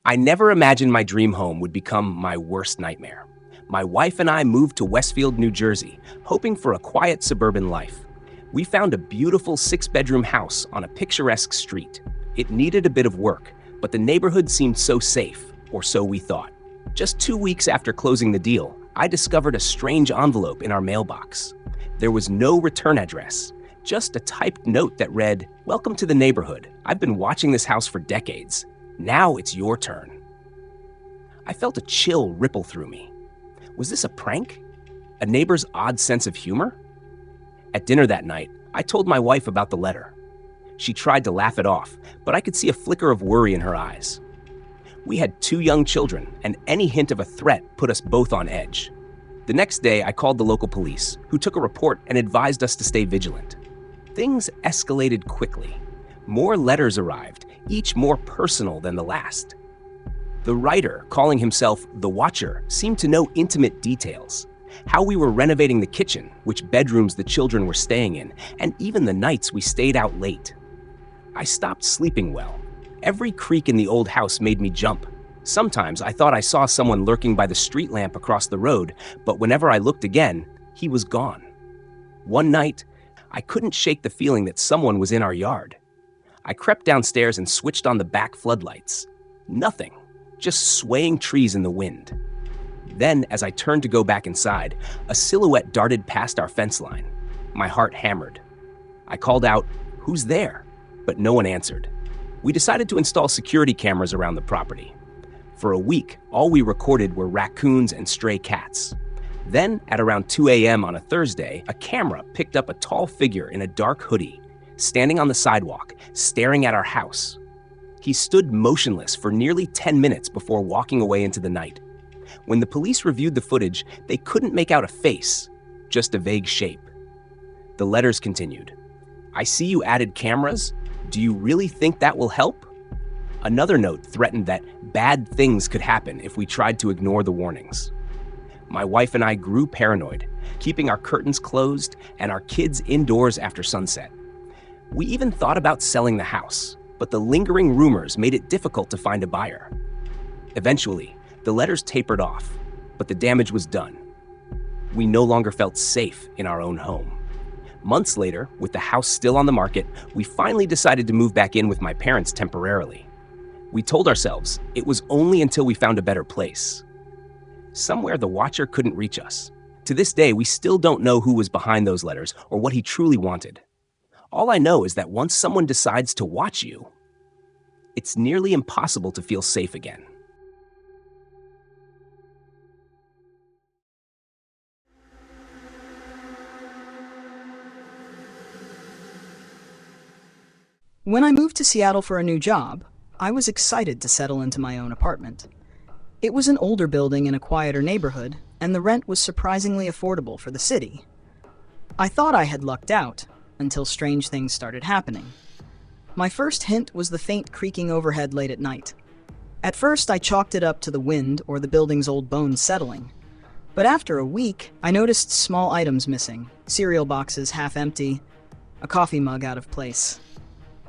I never imagined my dream home would become my worst nightmare. My wife and I moved to Westfield, New Jersey, hoping for a quiet suburban life. We found a beautiful 6-bedroom house on a picturesque street. It needed a bit of work, but the neighborhood seemed so safe, or so we thought. Just 2 weeks after closing the deal, I discovered a strange envelope in our mailbox. There was no return address, just a typed note that read, "Welcome to the neighborhood. I've been watching this house for decades. Now it's your turn." I felt a chill ripple through me. Was this a prank? A neighbor's odd sense of humor? At dinner that night, I told my wife about the letter. She tried to laugh it off, but I could see a flicker of worry in her eyes. We had 2 young children, and any hint of a threat put us both on edge. The next day, I called the local police, who took a report and advised us to stay vigilant. Things escalated quickly. More letters arrived, each more personal than the last. The writer, calling himself The Watcher, seemed to know intimate details. How we were renovating the kitchen, which bedrooms the children were staying in, and even the nights we stayed out late. I stopped sleeping well. Every creak in the old house made me jump. Sometimes I thought I saw someone lurking by the street lamp across the road, but whenever I looked again, he was gone. One night, I couldn't shake the feeling that someone was in our yard. I crept downstairs and switched on the back floodlights. Nothing, just swaying trees in the wind. Then, as I turned to go back inside, a silhouette darted past our fence line. My heart hammered. I called out, "Who's there?" But no one answered. We decided to install security cameras around the property. For a week, all we recorded were raccoons and stray cats. Then, at around 2 a.m. on a Thursday, a camera picked up a tall figure in a dark hoodie, standing on the sidewalk, staring at our house. He stood motionless for nearly 10 minutes before walking away into the night. When the police reviewed the footage, they couldn't make out a face, just a vague shape. The letters continued. "I see you added cameras. Do you really think that will help?" Another note threatened that bad things could happen if we tried to ignore the warnings. My wife and I grew paranoid, keeping our curtains closed and our kids indoors after sunset. We even thought about selling the house, but the lingering rumors made it difficult to find a buyer. Eventually, the letters tapered off, but the damage was done. We no longer felt safe in our own home. Months later, with the house still on the market, we finally decided to move back in with my parents temporarily. We told ourselves it was only until we found a better place. Somewhere the Watcher couldn't reach us. To this day, we still don't know who was behind those letters or what he truly wanted. All I know is that once someone decides to watch you, it's nearly impossible to feel safe again. When I moved to Seattle for a new job, I was excited to settle into my own apartment. It was an older building in a quieter neighborhood, and the rent was surprisingly affordable for the city. I thought I had lucked out, until strange things started happening. My first hint was the faint creaking overhead late at night. At first, I chalked it up to the wind or the building's old bones settling. But after a week, I noticed small items missing, cereal boxes half empty, a coffee mug out of place.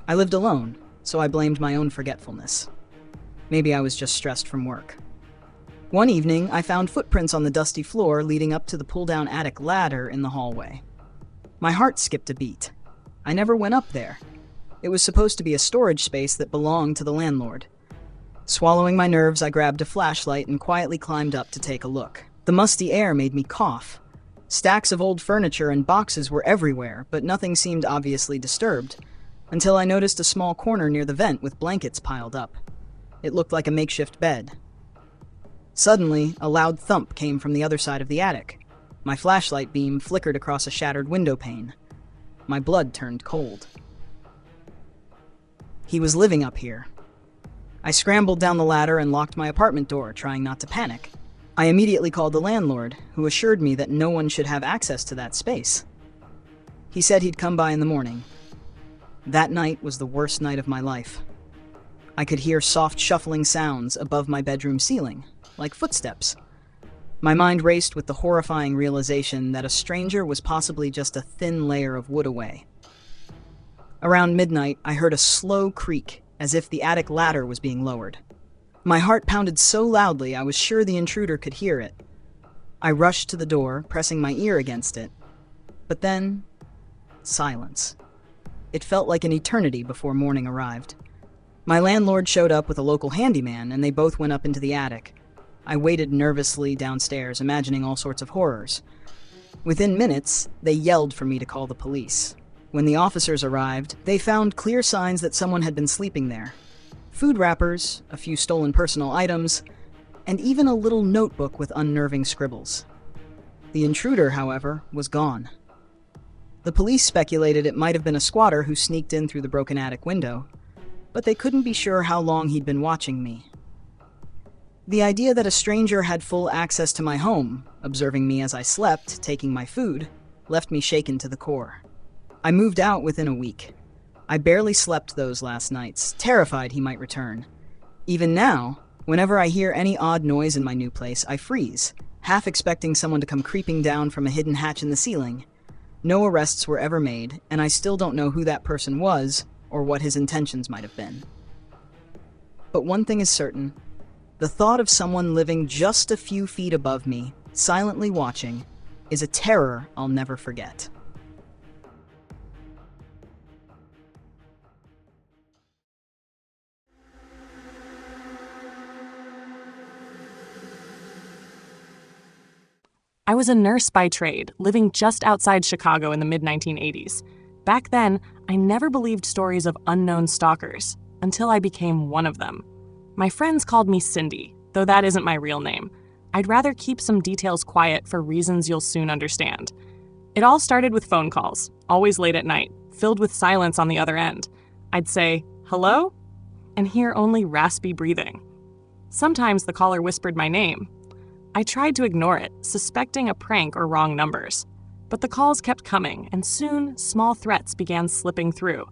I lived alone, so I blamed my own forgetfulness. Maybe I was just stressed from work. One evening, I found footprints on the dusty floor leading up to the pull-down attic ladder in the hallway. My heart skipped a beat. I never went up there. It was supposed to be a storage space that belonged to the landlord. Swallowing my nerves, I grabbed a flashlight and quietly climbed up to take a look. The musty air made me cough. Stacks of old furniture and boxes were everywhere, but nothing seemed obviously disturbed, until I noticed a small corner near the vent with blankets piled up. It looked like a makeshift bed. Suddenly, a loud thump came from the other side of the attic. My flashlight beam flickered across a shattered window pane. My blood turned cold. He was living up here. I scrambled down the ladder and locked my apartment door, trying not to panic. I immediately called the landlord, who assured me that no one should have access to that space. He said he'd come by in the morning. That night was the worst night of my life. I could hear soft shuffling sounds above my bedroom ceiling, like footsteps. My mind raced with the horrifying realization that a stranger was possibly just a thin layer of wood away. Around midnight, I heard a slow creak, as if the attic ladder was being lowered. My heart pounded so loudly I was sure the intruder could hear it. I rushed to the door, pressing my ear against it. But then, silence. It felt like an eternity before morning arrived. My landlord showed up with a local handyman, and they both went up into the attic. I waited nervously downstairs, imagining all sorts of horrors. Within minutes, they yelled for me to call the police. When the officers arrived, they found clear signs that someone had been sleeping there. Food wrappers, a few stolen personal items, and even a little notebook with unnerving scribbles. The intruder, however, was gone. The police speculated it might have been a squatter who sneaked in through the broken attic window, but they couldn't be sure how long he'd been watching me. The idea that a stranger had full access to my home, observing me as I slept, taking my food, left me shaken to the core. I moved out within a week. I barely slept those last nights, terrified he might return. Even now, whenever I hear any odd noise in my new place, I freeze, half expecting someone to come creeping down from a hidden hatch in the ceiling. No arrests were ever made, and I still don't know who that person was or what his intentions might have been. But one thing is certain. The thought of someone living just a few feet above me, silently watching, is a terror I'll never forget. I was a nurse by trade, living just outside Chicago in the mid-1980s. Back then, I never believed stories of unknown stalkers, until I became one of them. My friends called me Cindy, though that isn't my real name. I'd rather keep some details quiet for reasons you'll soon understand. It all started with phone calls, always late at night, filled with silence on the other end. I'd say, "Hello?" and hear only raspy breathing. Sometimes the caller whispered my name. I tried to ignore it, suspecting a prank or wrong numbers. But the calls kept coming, and soon small threats began slipping through.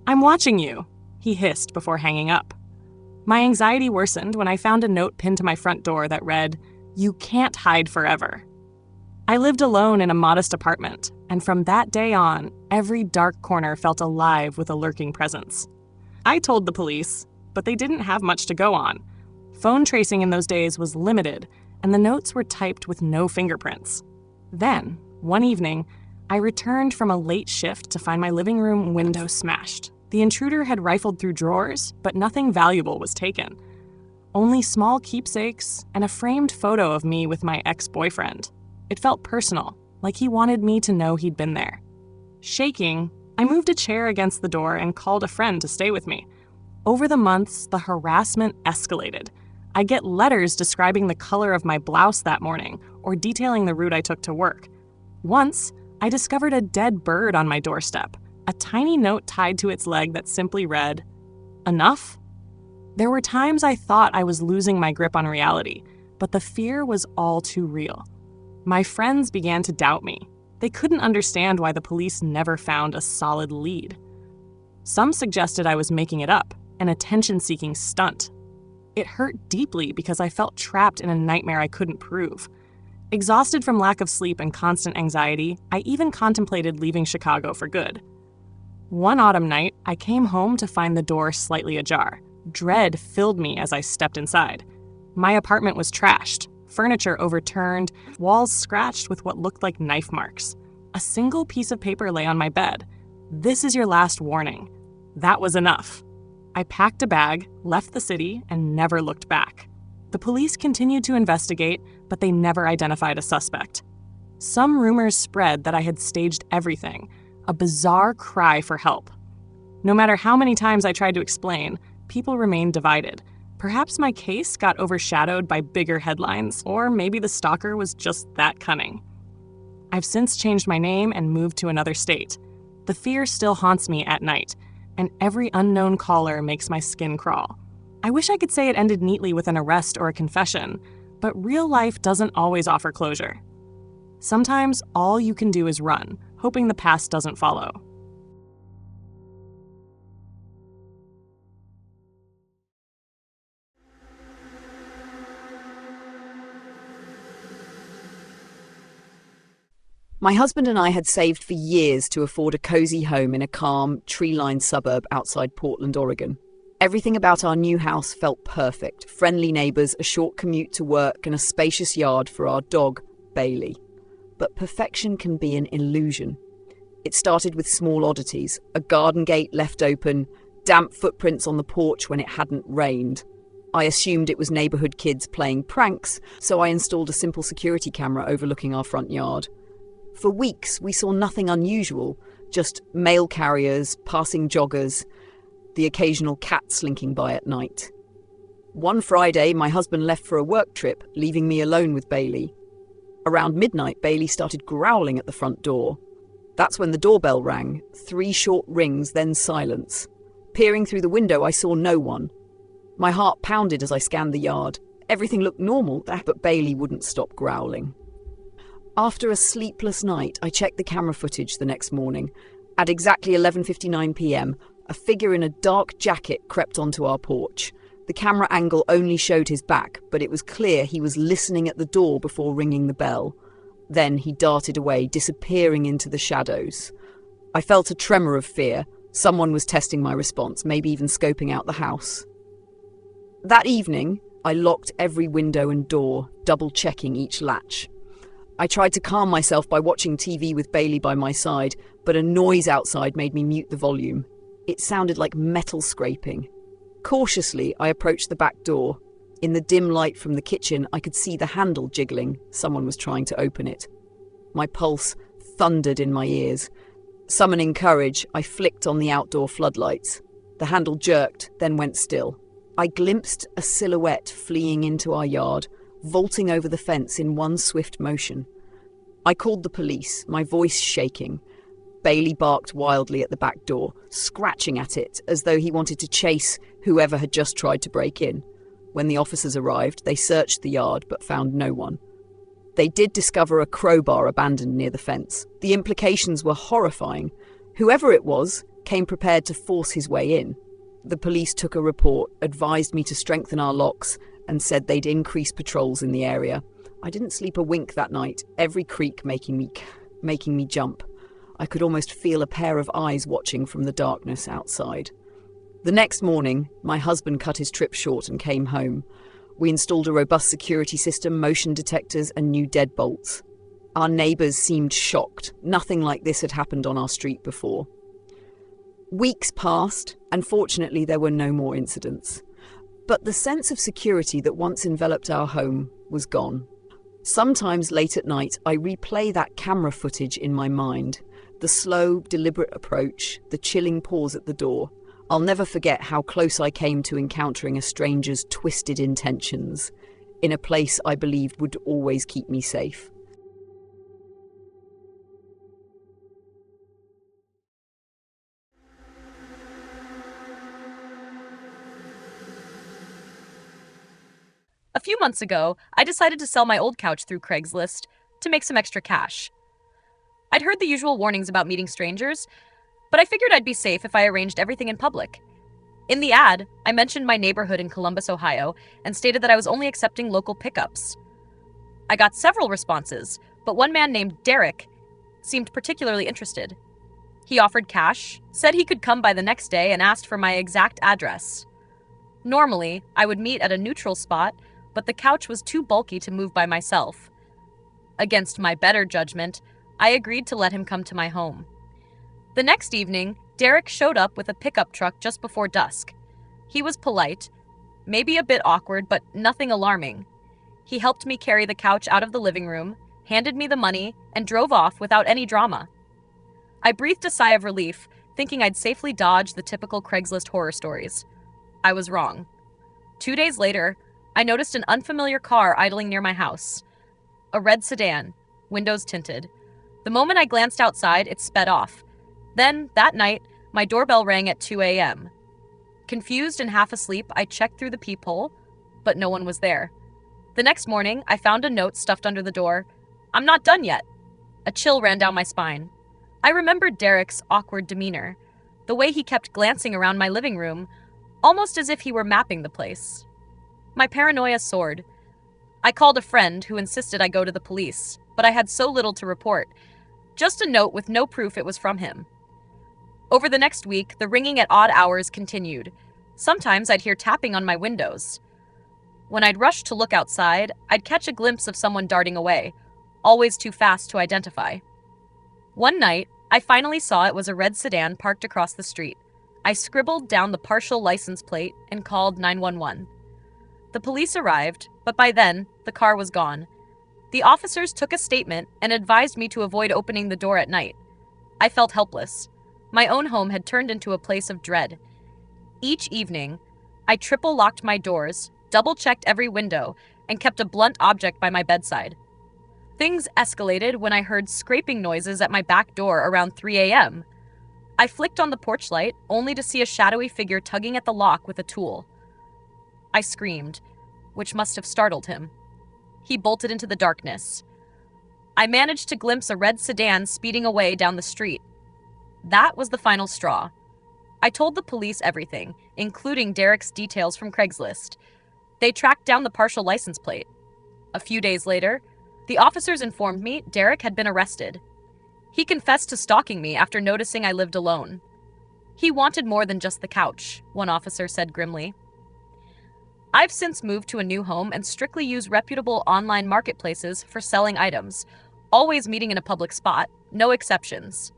"I'm watching you," he hissed before hanging up. My anxiety worsened when I found a note pinned to my front door that read, "You can't hide forever." I lived alone in a modest apartment, and from that day on, every dark corner felt alive with a lurking presence. I told the police, but they didn't have much to go on. Phone tracing in those days was limited, and the notes were typed with no fingerprints. Then, one evening, I returned from a late shift to find my living room window smashed. The intruder had rifled through drawers, but nothing valuable was taken. Only small keepsakes and a framed photo of me with my ex-boyfriend. It felt personal, like he wanted me to know he'd been there. Shaking, I moved a chair against the door and called a friend to stay with me. Over the months, the harassment escalated. I'd get letters describing the color of my blouse that morning or detailing the route I took to work. Once, I discovered a dead bird on my doorstep, a tiny note tied to its leg that simply read, "Enough?" There were times I thought I was losing my grip on reality, but the fear was all too real. My friends began to doubt me. They couldn't understand why the police never found a solid lead. Some suggested I was making it up, an attention-seeking stunt. It hurt deeply because I felt trapped in a nightmare I couldn't prove. Exhausted from lack of sleep and constant anxiety, I even contemplated leaving Chicago for good. One autumn night, I came home to find the door slightly ajar. Dread filled me as I stepped inside. My apartment was trashed, furniture overturned, walls scratched with what looked like knife marks. A single piece of paper lay on my bed. "This is your last warning." That was enough. I packed a bag, left the city, and never looked back. The police continued to investigate, but they never identified a suspect. Some rumors spread that I had staged everything, a bizarre cry for help. No matter how many times I tried to explain, people remained divided. Perhaps my case got overshadowed by bigger headlines, or maybe the stalker was just that cunning. I've since changed my name and moved to another state. The fear still haunts me at night, and every unknown caller makes my skin crawl. I wish I could say it ended neatly with an arrest or a confession, but real life doesn't always offer closure. Sometimes all you can do is run, hoping the past doesn't follow. My husband and I had saved for years to afford a cozy home in a calm, tree-lined suburb outside Portland, Oregon. Everything about our new house felt perfect. Friendly neighbours, a short commute to work, and a spacious yard for our dog, Bailey. But perfection can be an illusion. It started with small oddities, a garden gate left open, damp footprints on the porch when it hadn't rained. I assumed it was neighbourhood kids playing pranks, so I installed a simple security camera overlooking our front yard. For weeks, we saw nothing unusual, just mail carriers, passing joggers, the occasional cat slinking by at night. One Friday, my husband left for a work trip, leaving me alone with Bailey. Around midnight, Bailey started growling at the front door. That's when the doorbell rang. 3 short rings, then silence. Peering through the window, I saw no one. My heart pounded as I scanned the yard. Everything looked normal, but Bailey wouldn't stop growling. After a sleepless night, I checked the camera footage the next morning. At exactly 11:59 p.m., a figure in a dark jacket crept onto our porch. The camera angle only showed his back, but it was clear he was listening at the door before ringing the bell. Then he darted away, disappearing into the shadows. I felt a tremor of fear. Someone was testing my response, maybe even scoping out the house. That evening, I locked every window and door, double-checking each latch. I tried to calm myself by watching TV with Bailey by my side, but a noise outside made me mute the volume. It sounded like metal scraping. Cautiously, I approached the back door. In the dim light from the kitchen, I could see the handle jiggling. Someone was trying to open it. My pulse thundered in my ears. Summoning courage, I flicked on the outdoor floodlights. The handle jerked, then went still. I glimpsed a silhouette fleeing into our yard, vaulting over the fence in one swift motion. I called the police, my voice shaking. Bailey barked wildly at the back door, scratching at it as though he wanted to chase whoever had just tried to break in. When the officers arrived, they searched the yard but found no one. They did discover a crowbar abandoned near the fence. The implications were horrifying. Whoever it was came prepared to force his way in. The police took a report, advised me to strengthen our locks, and said they'd increase patrols in the area. I didn't sleep a wink that night, every creak making me jump. I could almost feel a pair of eyes watching from the darkness outside. The next morning, my husband cut his trip short and came home. We installed a robust security system, motion detectors, and new deadbolts. Our neighbours seemed shocked. Nothing like this had happened on our street before. Weeks passed, and fortunately there were no more incidents. But the sense of security that once enveloped our home was gone. Sometimes late at night, I replay that camera footage in my mind. The slow, deliberate approach, the chilling pause at the door. I'll never forget how close I came to encountering a stranger's twisted intentions, in a place I believed would always keep me safe. A few months ago, I decided to sell my old couch through Craigslist to make some extra cash. I'd heard the usual warnings about meeting strangers, but I figured I'd be safe if I arranged everything in public. In the ad, I mentioned my neighborhood in Columbus, Ohio, and stated that I was only accepting local pickups. I got several responses, but one man named Derek seemed particularly interested. He offered cash, said he could come by the next day, and asked for my exact address. Normally, I would meet at a neutral spot, but the couch was too bulky to move by myself. Against my better judgment, I agreed to let him come to my home. The next evening, Derek showed up with a pickup truck just before dusk. He was polite, maybe a bit awkward, but nothing alarming. He helped me carry the couch out of the living room, handed me the money, and drove off without any drama. I breathed a sigh of relief, thinking I'd safely dodge the typical Craigslist horror stories. I was wrong. 2 days later, I noticed an unfamiliar car idling near my house. A red sedan, windows tinted. The moment I glanced outside, it sped off. Then, that night, my doorbell rang at 2 a.m. Confused and half asleep, I checked through the peephole, but no one was there. The next morning, I found a note stuffed under the door. "I'm not done yet." A chill ran down my spine. I remembered Derek's awkward demeanor, the way he kept glancing around my living room, almost as if he were mapping the place. My paranoia soared. I called a friend who insisted I go to the police, but I had so little to report. Just a note with no proof it was from him. Over the next week, the ringing at odd hours continued. Sometimes I'd hear tapping on my windows. When I'd rush to look outside, I'd catch a glimpse of someone darting away, always too fast to identify. One night, I finally saw it was a red sedan parked across the street. I scribbled down the partial license plate and called 911. The police arrived, but by then, the car was gone. The officers took a statement and advised me to avoid opening the door at night. I felt helpless. My own home had turned into a place of dread. Each evening, I triple-locked my doors, double-checked every window, and kept a blunt object by my bedside. Things escalated when I heard scraping noises at my back door around 3 a.m. I flicked on the porch light, only to see a shadowy figure tugging at the lock with a tool. I screamed, which must have startled him. He bolted into the darkness. I managed to glimpse a red sedan speeding away down the street. That was the final straw. I told the police everything, including Derek's details from Craigslist. They tracked down the partial license plate. A few days later, the officers informed me Derek had been arrested. He confessed to stalking me after noticing I lived alone. He wanted more than just the couch, one officer said grimly. I've since moved to a new home and strictly use reputable online marketplaces for selling items, always meeting in a public spot, no exceptions.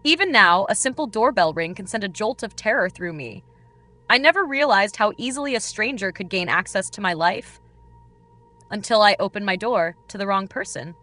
Even now, a simple doorbell ring can send a jolt of terror through me. I never realized how easily a stranger could gain access to my life until I opened my door to the wrong person.